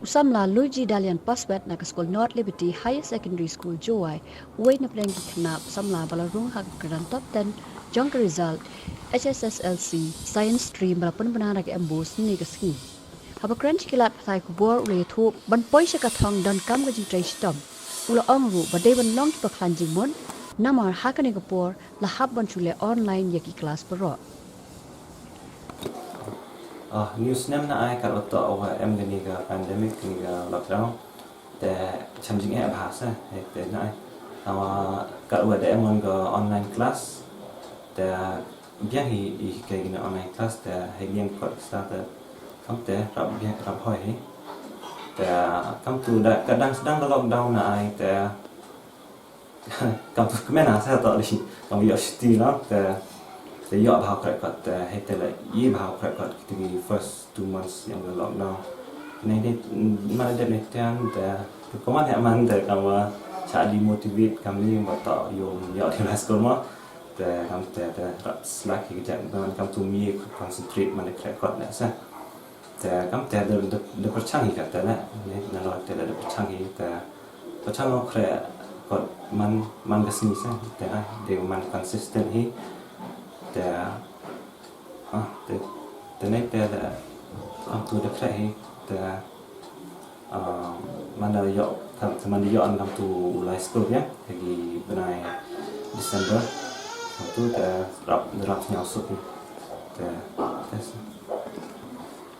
Usamla Luigi D Paswet naka skul North Liberty Higher Secondary School Jowai uway na prengi kna usamla balarung hak kyrdan top 10 jongka result HSSLC science stream balapun banana ke embus ni keski haba crunch kilat patai kubor ule thu ban poi sakathong dan kam gaji trai stom ula ongru badai ban long pa klanjing mon namar hakane kapor lahab ban chule online yaki class paro news nem na ai kat waktu awal gani ke pandemic ni ke lockdown te changing app bahasa te na awa kat awal mon ke online class te biang hi ke gini online class te hiang kot start kam te rap biang rap hoi te kam tu da kadang sedang lockdown na ai te kam tu kemana saya tak lagi kam yo sti no te yo bahau krat hay te la ye bahau krat the first 2 months yang lockdown nei ni mana de netian te koman ha man te kawa cha di motivate kami bata yo yo di school ma te kam te rap slack ki ja kam tu mi concentrate mana krat na sa te kam te de perchang hi kata na ni na lo te de perchang hi te perchang o krat kot man kesini sa te de man consistent hi the night that come to the play the mana yo teman yo an come to live school ya lagi benai December tu the rap nyau sup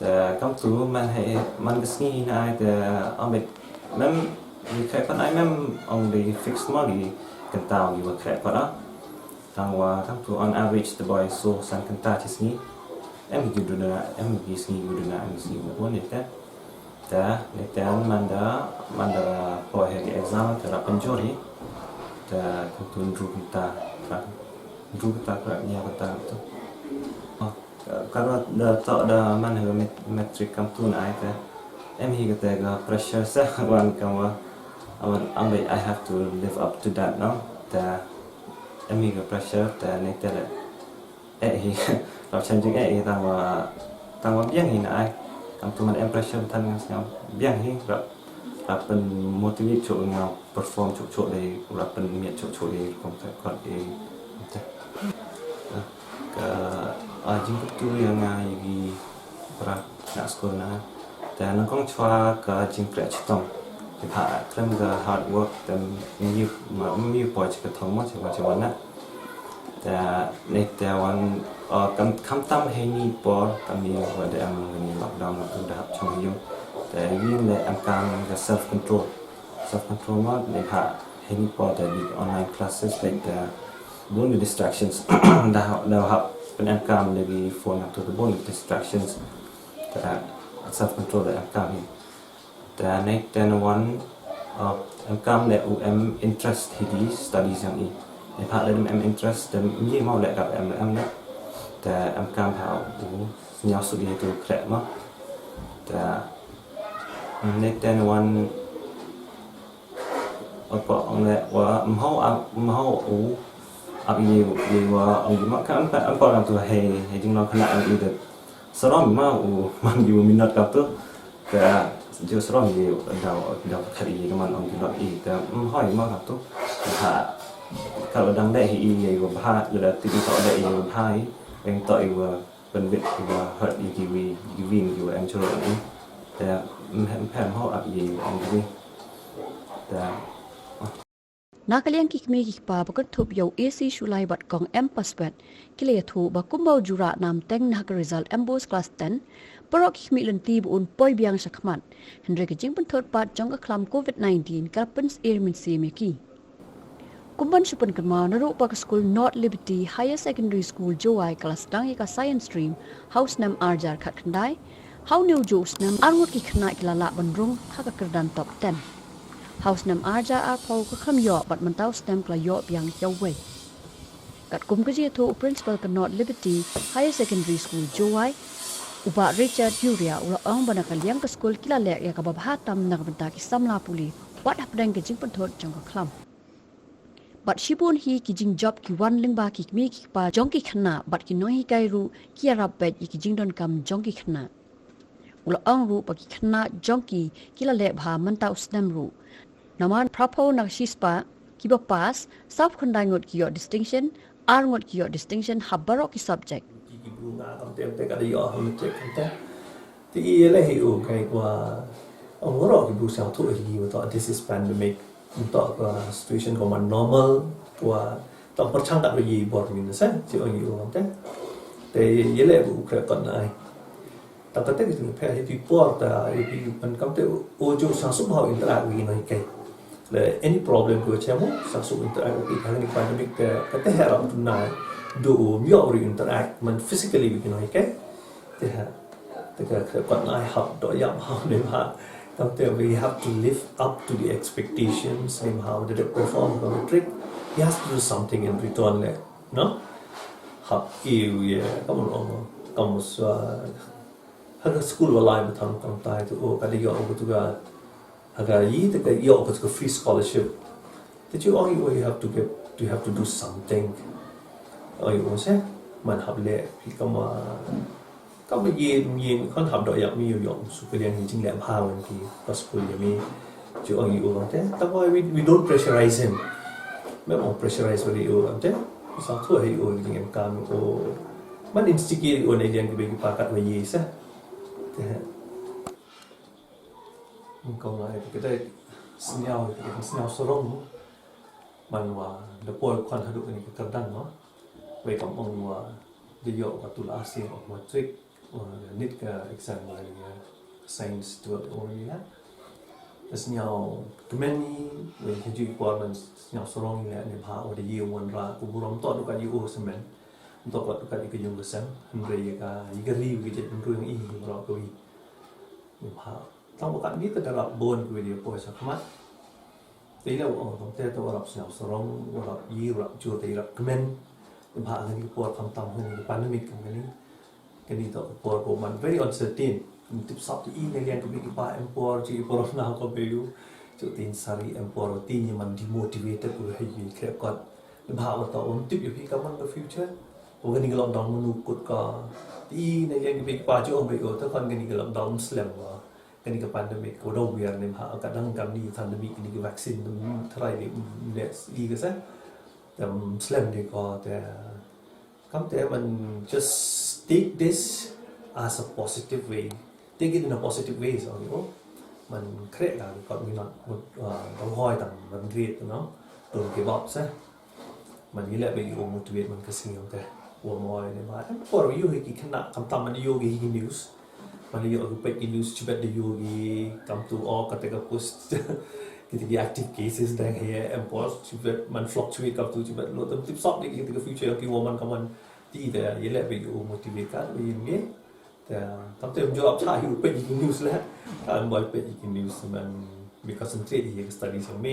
the come to man kesini na the ambek mem ni kai kan ai mem on the fixed money kentau you kai pada tangwa tang tu on average the boy so san kanta chisni em guduna em gisni guduna em gisni bon eta ta netan manda boy he exam ta penjori ta kutun ruta ka nya kata tu kalau da man he metric kam tu na eta em hi kata ga pressure sa wan kawa I have to live up to that now ta amiga pressure ta ne tele hiเราchanging tangwa biang hi na ai kam tu man pressure tan ngam biang hi rap pen motivate cho ngau perform cho le rap pen miet cho le kom ta kot e ka jing tu yang gi pra na school na ta nang kong chwa ka jing kra chtom ki pha krem ga hard work tam mi po chi ka thong ma chi wa na ta ne ta wan kam tam he ni por tam ni wa de am ni lockdown na tu da chong yu ta yin le am kam ga self control ma ne pha he ni por ta di online classes like the bonus distractions da ha pen am kam le gi phone up to the bonus distractions ta self control da am kam ta ne ten one am kam le interest hi studies yang niในภาคเรื่อง interest แต่ยี่มอแหละกับแต่การหายาวสุดที่ตัวแคร์มั้งแต่ในแต่วันก็องแหละว่าเขาอับยิ่งว่าองค์มากกันก็ทำตัวให้จริงเราขนาดนี้แต่สร้างมันอยู่มินนัดกับตัวแต่จะสร้างอยู่เราคดีกับมันองค์เราอีกแต่ห้อยมากกับตัวถ้าkalau dang dai hi go bha la ti to dai go bha eng to i wa pen bit wa hurt i gi win gi wa em chlo ni ta phem ho ap yi ong gi ta nakalian kikmi kikpa bakat thup yo AC Shulai bat kong Paswet kile thu ba kumbau jura nam teng nak result embos class 10 porok kikmi lenti bun poi biang sakmat hendre ke jing pun thot pat jong ka klam COVID-19 kapens airmin semeki kumban supun kerma naru pak school North Liberty Higher Secondary School Jowai kelas dang ka science stream house nam arjar khat khandai how new jokes nam arwot ki khna kilala bandrung haka kyrdan top 10 house nam arjar ar pau ka kham yo bat mantau stem kla yo biang Jowai kat kum ka je thu principal ka North Liberty Higher Secondary School Jowai uba Richard Yuria ula ong bana ka liang ka school kilala ya ka babha tam nak banta ki samla puli wat hapdang ke jing panthot jong ka khlam but shibun hi ki jing job ki wan ling ba ki mi ki pa jong ki khna but ki no hi kai ru ki arab bet ki jing don kam jong ki khna ula ang ru pagi kena jongki kila le bha mantau snam ru naman prapo nak shispa kiba pas saf khandai ngot kiyo distinction ar ngot kiyo distinction habaro ki subject ki bunga kam te ka de yo ham te kan te ti le hi o kai kwa ông ro ki bu sao thu hi wa to this is pandemic to situation ko man normal wa to par chang da yi bor min sa chi ong yu kam te ye le bu kra kon ai ta ta te ki pe hi pi por ta hi pi pan kam te o jo sa su ha interact wi noi kai le any problem ko chemo sa su interact wi ka ni pandemic ka te ha ram tu na do myo ri interact man physically wi noi kai te ha te ka kon ai học do yam ha le ha we have to live up to the expectations and how did it perform on the trick. He has to do something in return, no? How you come on, come how school will lie with him come to oh, I go over to go. You have to free scholarship. Did you only have to get? You have to do something. Oh, you want say? Man have let come. ก็ไปยืนคนขับดอกอยากมีอยู่อย่างสุขเรียนจริงๆแล้วพาวันที่ก็สกุลยังมีจุดอ่อนอยู่แต่ว่า we don't pressurize him ไม่ต้อง pressurize วันที่อยู่แต่สาวทั่วให้อยู่จริงๆการโอ้มัน instigate อยู่ในเรียนก็เป็นปากัดไว้ยี่ซะแต่มันก็ง่ายก็ได้สัญญาสรงมันว่าเดี๋ยวปล่อยควันทะลุนี่ก็กระดังเนาะไว้กับองว่าเดี๋ยวกับตุลาเซียออกมาทริกนิดกับเอกสารอะไรเงี้ย science ตัวนี้นะแต่สิ่งที่ก็ไม่มีเวลาที่กว่ามันสิ่งที่สรงนี่แหละในภาควันที่วันละกูบุรมต่อดูกันอยู่สมัยต่อกันดูกันอีกยุ่งกับเซมมันเรียกกันรีวิวจะเป็นเรื่องอีกเราก็อีในภาคต้องบอกกันนี้ก็จะรับบนวิดีโอโปรสักมั้ยแต่แล้วต้องเตะตัวรับสิ่งที่สรงรับยี่รับจูตีรับก็ไม่ในภาคนี้ปวดคำต่ำให้ในปันมิตรกันนี้กันนี้ต่อปวดผมมัน very uncertain ติดสอบที่อีในเรียนก็มีกี่ป่าเอ็มปวดจีปวดหน้าก็ไปอยู่จุดตีนสารีเอ็มปวดตีนี่มัน demotivated กูให้ยืนแค่ก่อนในภาคว่าต่อผมติดอยู่พี่กับมันใน future ผมกันนี้ก็ลองดองมนุษย์กดก็ตีในเรียนก็มีกี่ป่าจู่องไปอยู่ถ้าคนกันนี้ก็ลองดองมุสลิมว่ากันนี้ก็ปันมิตรก็ดาวเวียนในภาคก็ดังกันนี้ทันมีกันนี้ก็วัคซีนเท่าไรเนี่ยอีกก็ใช่แต่มุสลิมดีก็แต่คำแต่มัน just take this as a positive way take it in a positive way สิโอ้มันเครียดแล้วก็มีหนักต้องห้อยต่างมันเรียดเนาะตัวเก็บบอกซะมันนี่แหละไปอยู่ motivate มันก็สิ่งแต่หัวมอยเนี่ยมาพอเราอยู่ให้กี่ขนาดคำตามมันอยู่กี่ news มันอยู่เอาไปกี่ news ชิบะได้อยู่กี่คำตัวออกก็แต่ก็ post กี่ active cases ได้เฮีย import ชิบะมัน fluctuate กับตัวชิบะโลตั้ง10 สอบได้กี่ตัว future กี่ว่ามันก็มันที่แต่ยังแหละไปอยู่ motivate กันไปอย่างนี้แต่ทำเต็ม job ใช่อยู่เป็นอีก news แล้วการบอยเป็นอีก news มันมี concentrate ที่ study ใช่ไหม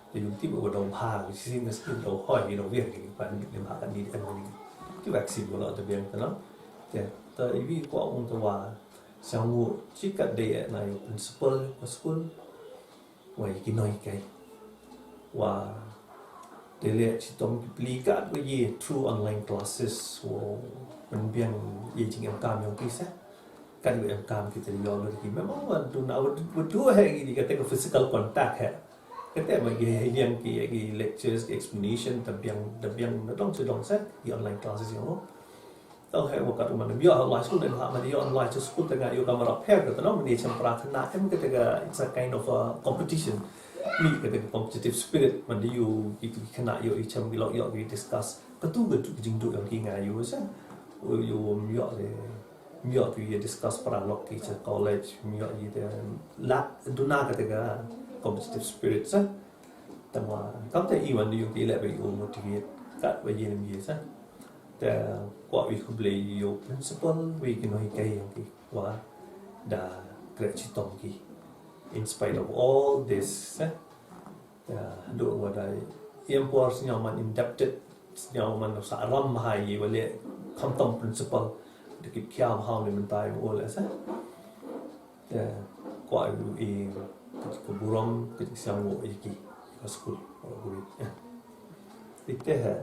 แต่อยู่ที่บอกว่าเราพาไปที่นั่นสิ่งเราห้อยเราเรียกกันไปในมหากันนี้อันนี้ที่วัคซีนเราจะเบียงกันเนาะแต่อีวีก็องค์ตัวเสียงหัวชิกัดเดียใน principal กับ school ไว้กินน้อยไกลว่าเดี๋ยวเลยที่ต้องปลีกัดไว้ยี่ through online classes ว่ามันเบียงยี่จริงๆการยังกี่ซะการอยู่การkita lihat lagi memang tu nak berdua hari ni kata ke physical contact hai kata bagi yang ki lectures explanation tapi yang dong sedang set di online classes yang tahu hai waktu mana biar online school dan mana dia online school tengah yo kamera pair kata no ni macam prakana em kata it's a kind of a competition ni kata competitive spirit mana you itu kena yo macam bila yo discuss ketu jingdu yang ki ngayu sa yo yo le mio tu ia discuss paralog teacher college mio ia la duna kata competitive spirit sa tamwa kam te iwan yu ki le be yu motivate kat ba yin mi sa te kwa wi ku ble yu principal wi ki no kai yang ki wa da gratitude ki in spite of all this sa do wa dai import nyaman indebted nyaman sa ram hai wa le kham tom principal để kịp theo hao để mình tài mua lại sách để gọi ý của bù rong cái sang ngộ ý kỳ có school thì thế hệ